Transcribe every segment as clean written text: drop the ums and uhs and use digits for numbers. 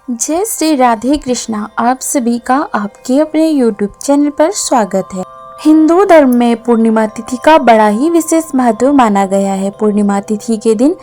जय श्री राधे कृष्णा। आप सभी का आपके अपने YouTube चैनल पर स्वागत है। हिंदू धर्म में पूर्णिमा तिथि का बड़ा ही विशेष महत्व माना गया है। पूर्णिमा तिथि के दिन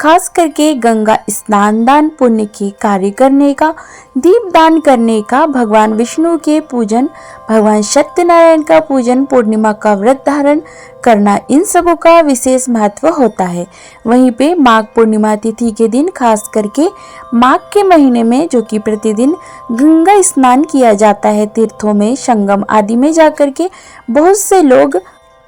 खास करके गंगा स्नान, दान पुण्य के कार्य करने का, दीप दान करने का, भगवान विष्णु के पूजन, भगवान सत्यनारायण का पूजन, पूर्णिमा का व्रत धारण करना, इन सबों का विशेष महत्व होता है। वहीं पे माघ पूर्णिमा तिथि के दिन खास करके माघ के महीने में जो कि प्रतिदिन गंगा स्नान किया जाता है। तीर्थों में, संगम आदि में जाकर के बहुत से लोग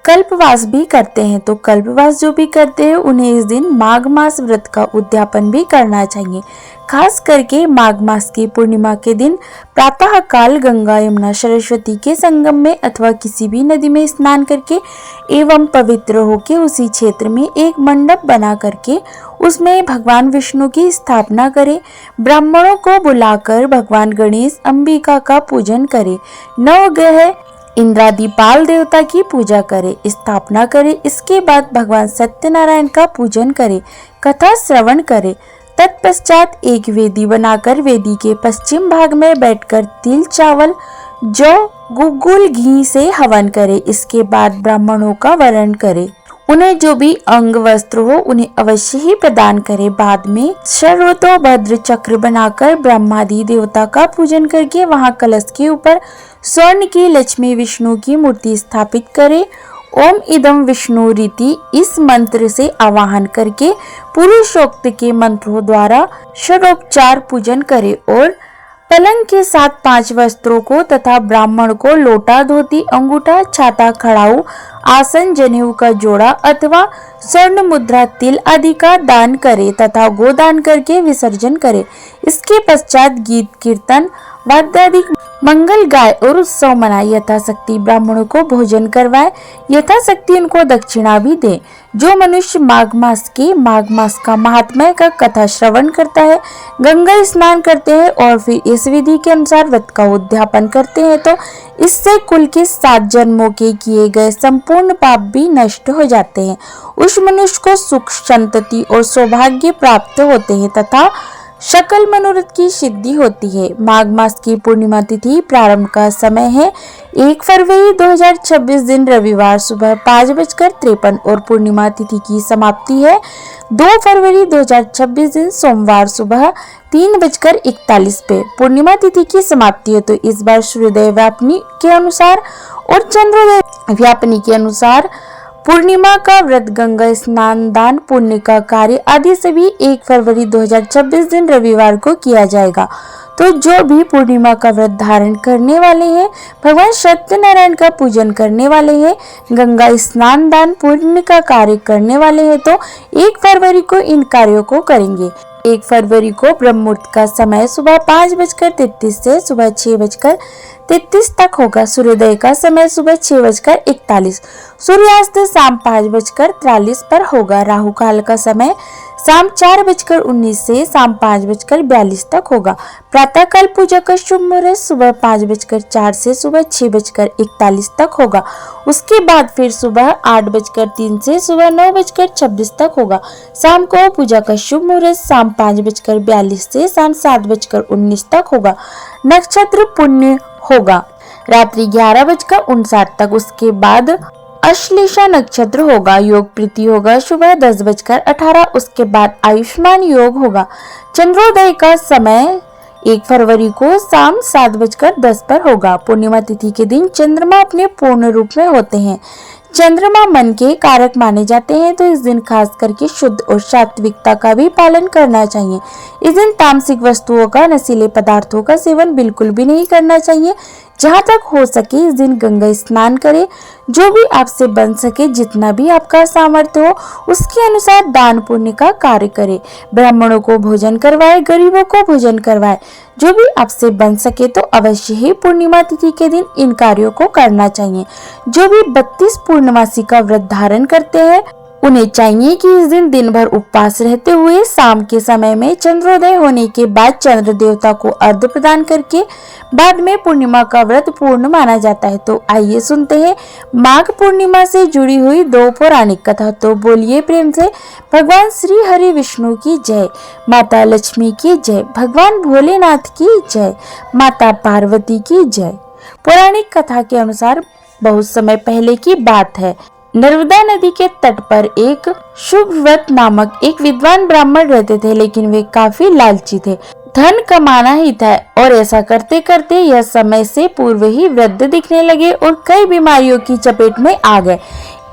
कल्पवास भी करते हैं। तो कल्पवास जो भी करते हैं उन्हें इस दिन माघ मास व्रत का उद्यापन भी करना चाहिए। खास करके माघ मास की पूर्णिमा के दिन प्रातः काल गंगा, यमुना, सरस्वती के संगम में अथवा किसी भी नदी में स्नान करके एवं पवित्र होके उसी क्षेत्र में एक मंडप बना करके उसमें भगवान विष्णु की स्थापना करें। ब्राह्मणों को बुलाकर भगवान गणेश, अंबिका का पूजन करें। नवग्रह इंद्रादि पाल देवता की पूजा करे, स्थापना करे। इसके बाद भगवान सत्यनारायण का पूजन करे, कथा श्रवण करे। तत्पश्चात एक वेदी बनाकर वेदी के पश्चिम भाग में बैठकर तिल, चावल, जौ, गुग्गुल, घी से हवन करे। इसके बाद ब्राह्मणों का वरण करे। उन्हें जो भी अंग वस्त्र हो उन्हें अवश्य ही प्रदान करे। बाद में सर्वतोभद्र चक्र बनाकर ब्रह्मादि देवता का पूजन करके वहां कलश के ऊपर स्वर्ण की लक्ष्मी विष्णु की मूर्ति स्थापित करे। ओम इदम विष्णु रीति इस मंत्र से आवाहन करके पुरुषोक्त के मंत्रों द्वारा षोडोपचार पूजन करे और पलंग के साथ 5 वस्त्रों को तथा ब्राह्मण को लोटा, धोती, अंगूठा, छाता, खड़ाऊ, आसन, जनेऊ का जोड़ा अथवा स्वर्ण मुद्रा, तिल आदि का दान करे तथा गोदान करके विसर्जन करे। इसके पश्चात गीत, कीर्तन, वाद्यादि मंगल गाय और उत्सव मनाए। यथाशक्ति ब्राह्मणों को भोजन करवाए, यथाशक्ति उनको दक्षिणा भी दे। जो मनुष्य माघ मास का महात्म्य का कथा श्रवण करता है, गंगा स्नान करते हैं और फिर इस विधि के अनुसार व्रत का उद्यापन करते हैं तो इससे कुल के 7 जन्मों के किए गए संपूर्ण पाप भी नष्ट हो जाते हैं। उस मनुष्य को सुख, संतति और सौभाग्य प्राप्त होते हैं तथा सकल मनोरथ की सिद्धि होती है। माघ मास की पूर्णिमा तिथि प्रारंभ का समय है 1 फरवरी 2026 दिन रविवार सुबह 5:53 और पूर्णिमा तिथि की समाप्ति है 2 फरवरी 2026 दिन सोमवार सुबह 3:41 पे। पूर्णिमा तिथि की समाप्ति है तो इस बार सूर्योदय व्यापनी के अनुसार और चंद्रोदय व्यापनी के अनुसार पूर्णिमा का व्रत, गंगा स्नान, दान पुण्य का कार्य आदि सभी 1 फरवरी 2026 दिन रविवार को किया जाएगा। तो जो भी पूर्णिमा का व्रत धारण करने वाले हैं, भगवान सत्यनारायण का पूजन करने वाले हैं, गंगा स्नान, दान पुण्य का कार्य करने वाले हैं तो 1 फरवरी को इन कार्यों को करेंगे। 1 फरवरी को ब्रह्म मुहूर्त का समय सुबह 5:33 से सुबह 6:33 तक होगा। सूर्योदय का समय सुबह 6:41, सूर्यास्त शाम 5:43 पर होगा। राहु काल का समय शाम 4:19 से शाम 5:42 तक होगा। प्रातः काल पूजा का शुभ मुहूर्त सुबह 5:04 से सुबह 6:41 तक होगा। उसके बाद फिर सुबह 8:03 से सुबह 9:26 तक होगा। शाम को पूजा का शुभ मुहूर्त शाम 5:42 से शाम 7:19 तक होगा। नक्षत्र पुण्य होगा रात्रि 11:59 तक। उसके बाद अश्लेषा नक्षत्र होगा। योग प्रीति होगा सुबह 10:18। उसके बाद आयुष्मान योग होगा। चंद्रोदय का समय 1 फरवरी को शाम 7:10 पर होगा। पूर्णिमा तिथि के दिन चंद्रमा अपने पूर्ण रूप में होते हैं। चंद्रमा मन के कारक माने जाते हैं तो इस दिन खास करके शुद्ध और सात्विकता का भी पालन करना चाहिए। इस दिन तामसिक वस्तुओं का, नशीले पदार्थों का सेवन बिल्कुल भी नहीं करना चाहिए। जहाँ तक हो सके इस दिन गंगा स्नान करें। जो भी आपसे बन सके, जितना भी आपका सामर्थ्य हो उसके अनुसार दान पुण्य का कार्य करें। ब्राह्मणों को भोजन करवाए, गरीबों को भोजन करवाए। जो भी आपसे बन सके तो अवश्य ही पूर्णिमा तिथि के दिन इन कार्यों को करना चाहिए। जो भी 32 पूर्णमासी का व्रत धारण करते हैं उन्हें चाहिए कि इस दिन भर उपवास रहते हुए शाम के समय में चंद्रोदय होने के बाद चंद्र देवता को अर्घ्य प्रदान करके बाद में पूर्णिमा का व्रत पूर्ण माना जाता है। तो आइए सुनते हैं माघ पूर्णिमा से जुड़ी हुई 2 पौराणिक कथा। तो बोलिए प्रेम से भगवान श्री हरि विष्णु की जय, माता लक्ष्मी की जय, भगवान भोलेनाथ की जय, माता पार्वती की जय। पौराणिक कथा के अनुसार बहुत समय पहले की बात है। नर्मदा नदी के तट पर एक शुभव्रत नामक एक विद्वान ब्राह्मण रहते थे, लेकिन वे काफी लालची थे। धन कमाना ही था और ऐसा करते करते यह समय से पूर्व ही वृद्ध दिखने लगे और कई बीमारियों की चपेट में आ गए।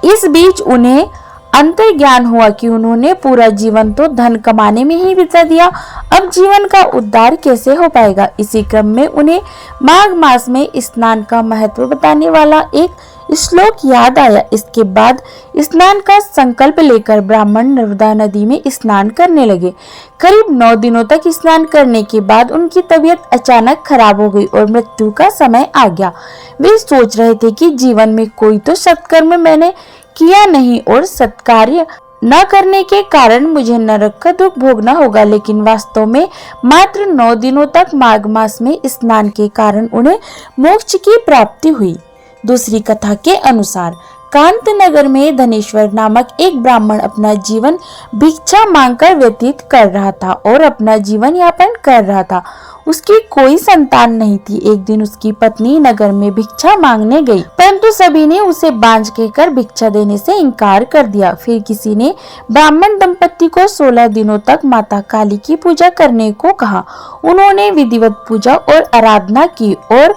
इस बीच उन्हें अंतर्ज्ञान हुआ कि उन्होंने पूरा जीवन तो धन कमाने में ही बिता दिया, अब जीवन का उद्धार कैसे हो पाएगा। इसी क्रम में उन्हें माघ मास में स्नान का महत्व बताने वाला एक श्लोक याद आया। इसके बाद स्नान का संकल्प लेकर ब्राह्मण नर्मदा नदी में स्नान करने लगे। करीब 9 दिनों तक स्नान करने के बाद उनकी तबीयत अचानक खराब हो गई और मृत्यु का समय आ गया। वे सोच रहे थे कि जीवन में कोई तो सत्कर्म मैंने किया नहीं और सत्कार्य न करने के कारण मुझे नरक का दुख भोगना होगा, लेकिन वास्तव में मात्र 9 दिनों तक माघ मास में स्नान के कारण उन्हें मोक्ष की प्राप्ति हुई। दूसरी कथा के अनुसार कांत नगर में धनेश्वर नामक एक ब्राह्मण अपना जीवन भिक्षा मांगकर व्यतीत कर रहा था और अपना जीवन यापन कर रहा था। उसकी कोई संतान नहीं थी। एक दिन उसकी पत्नी नगर में भिक्षा मांगने गई, परंतु सभी ने उसे बांझ कहकर भिक्षा देने से इनकार कर दिया। फिर किसी ने ब्राह्मण दंपत्ति को 16 दिनों तक माता काली की पूजा करने को कहा। उन्होंने विधिवत पूजा और आराधना की और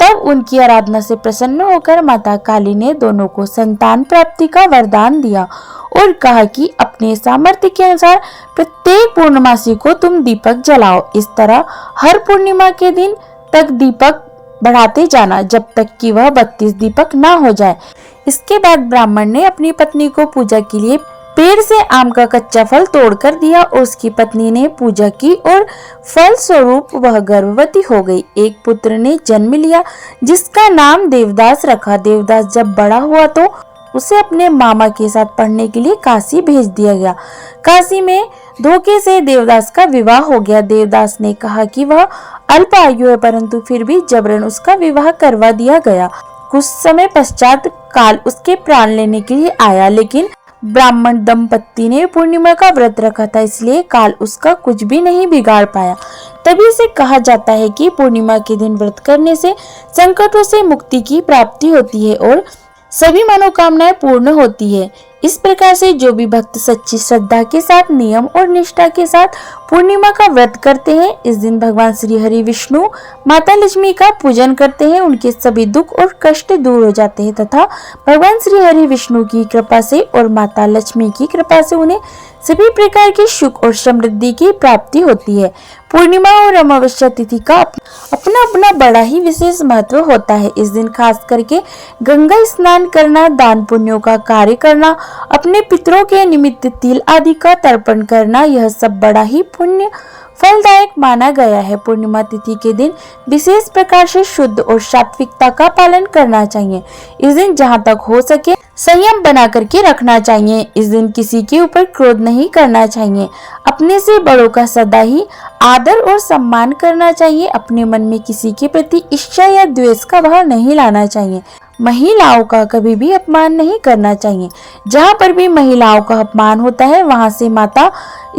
तब उनकी आराधना से प्रसन्न होकर माता काली ने दोनों को संतान प्राप्ति का वरदान दिया और कहा कि अपने सामर्थ्य के अनुसार प्रत्येक पूर्णमासी को तुम दीपक जलाओ। इस तरह हर पूर्णिमा के दिन तक दीपक बढ़ाते जाना जब तक कि वह 32 दीपक ना हो जाए। इसके बाद ब्राह्मण ने अपनी पत्नी को पूजा के लिए पेड़ से आम का कच्चा फल तोड़कर दिया और उसकी पत्नी ने पूजा की और फल स्वरूप वह गर्भवती हो गई। एक पुत्र ने जन्म लिया जिसका नाम देवदास रखा। देवदास जब बड़ा हुआ तो उसे अपने मामा के साथ पढ़ने के लिए काशी भेज दिया गया। काशी में धोखे से देवदास का विवाह हो गया। देवदास ने कहा कि वह अल्प आयु है, परंतु फिर भी जबरन उसका विवाह करवा दिया गया। कुछ समय पश्चात काल उसके प्राण लेने के लिए आया, लेकिन ब्राह्मण दंपत्ति ने पूर्णिमा का व्रत रखा था, इसलिए काल उसका कुछ भी नहीं बिगाड़ पाया। तभी से कहा जाता है कि पूर्णिमा के दिन व्रत करने से संकटों से मुक्ति की प्राप्ति होती है और सभी मनोकामनाएं पूर्ण होती है। इस प्रकार से जो भी भक्त सच्ची श्रद्धा के साथ नियम और निष्ठा के साथ पूर्णिमा का व्रत करते हैं, इस दिन भगवान श्री हरि विष्णु माता लक्ष्मी का पूजन करते हैं, उनके सभी दुख और कष्ट दूर हो जाते हैं तथा भगवान श्री हरि विष्णु की कृपा से और माता लक्ष्मी की कृपा से उन्हें सभी प्रकार की सुख और समृद्धि की प्राप्ति होती है। पूर्णिमा और अमावस्या तिथि का अपना अपना बड़ा ही विशेष महत्व होता है। इस दिन खास करके गंगा स्नान करना, दान पुण्यों का कार्य करना, अपने पितरों के निमित्त तिल आदि का तर्पण करना, यह सब बड़ा ही पुण्य फलदायक माना गया है। पूर्णिमा तिथि के दिन विशेष प्रकार से शुद्ध और सात्विकता का पालन करना चाहिए। इस दिन जहाँ तक हो सके संयम बना करके रखना चाहिए। इस दिन किसी के ऊपर क्रोध नहीं करना चाहिए। अपने से बड़ों का सदा ही आदर और सम्मान करना चाहिए। अपने मन में किसी के प्रति ईर्ष्या या द्वेष का भाव नहीं लाना चाहिए। महिलाओं का कभी भी अपमान नहीं करना चाहिए। जहाँ पर भी महिलाओं का अपमान होता है वहाँ से माता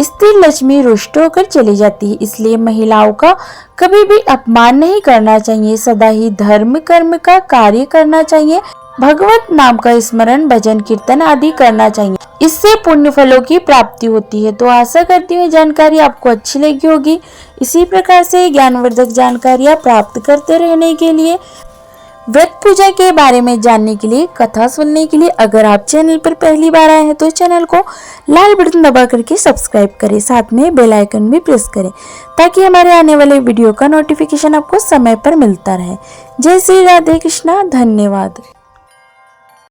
स्त्री लक्ष्मी रुष्ट होकर चली जाती है। इसलिए महिलाओं का कभी भी अपमान नहीं करना चाहिए। सदा ही धर्म कर्म का कार्य करना चाहिए। भगवत नाम का स्मरण, भजन, कीर्तन आदि करना चाहिए। इससे पुण्य फलों की प्राप्ति होती है। तो आशा करती हूँ जानकारी आपको अच्छी लगी होगी। इसी प्रकार से ज्ञानवर्धक जानकारियाँ प्राप्त करते रहने के लिए, व्रत पूजा के बारे में जानने के लिए, कथा सुनने के लिए अगर आप चैनल पर पहली बार आए हैं तो चैनल को लाल बटन दबा करके सब्सक्राइब करें, साथ में बेल आइकन भी प्रेस करें ताकि हमारे आने वाले वीडियो का नोटिफिकेशन आपको समय पर मिलता रहे। जय श्री राधे कृष्णा। धन्यवाद।